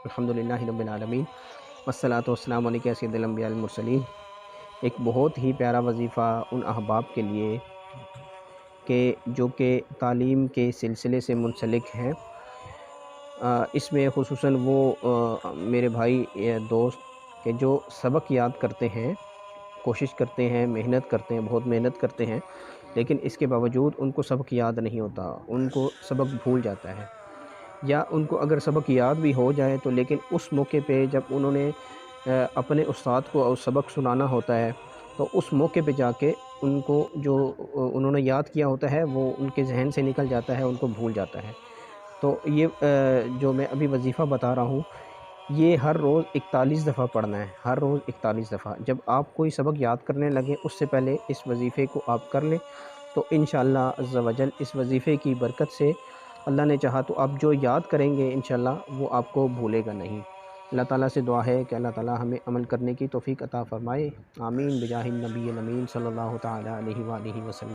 الحمدللہ رب العالمین والصلاۃ والسلام علیکم سید الانبیاء المرسلین۔ ایک بہت ہی پیارا وظیفہ ان احباب کے لیے جو کہ تعلیم کے سلسلے سے منسلک ہیں۔ اس میں خصوصاً وہ میرے بھائی دوست کہ جو سبق یاد کرتے ہیں، کوشش کرتے ہیں، محنت کرتے ہیں، بہت محنت کرتے ہیں، لیکن اس کے باوجود ان کو سبق یاد نہیں ہوتا، ان کو سبق بھول جاتا ہے، یا ان کو اگر سبق یاد بھی ہو جائے تو لیکن اس موقع پہ جب انہوں نے اپنے استاد کو سبق سنانا ہوتا ہے تو اس موقع پہ جا کے ان کو جو انہوں نے یاد کیا ہوتا ہے وہ ان کے ذہن سے نکل جاتا ہے، ان کو بھول جاتا ہے۔ تو یہ جو میں ابھی وظیفہ بتا رہا ہوں، یہ ہر روز 41 دفعہ پڑھنا ہے، ہر روز 41 دفعہ۔ جب آپ کوئی سبق یاد کرنے لگیں اس سے پہلے اس وظیفے کو آپ کر لیں تو انشاءاللہ عز و جل اس وظیفے کی برکت سے اللہ نے چاہا تو آپ جو یاد کریں گے انشاءاللہ وہ آپ کو بھولے گا نہیں۔ اللہ تعالیٰ سے دعا ہے کہ اللہ تعالیٰ ہمیں عمل کرنے کی توفیق عطا فرمائے، آمین بجاہ النبی الامین صلی اللہ تعالیٰ علیہ وآلہ وسلم۔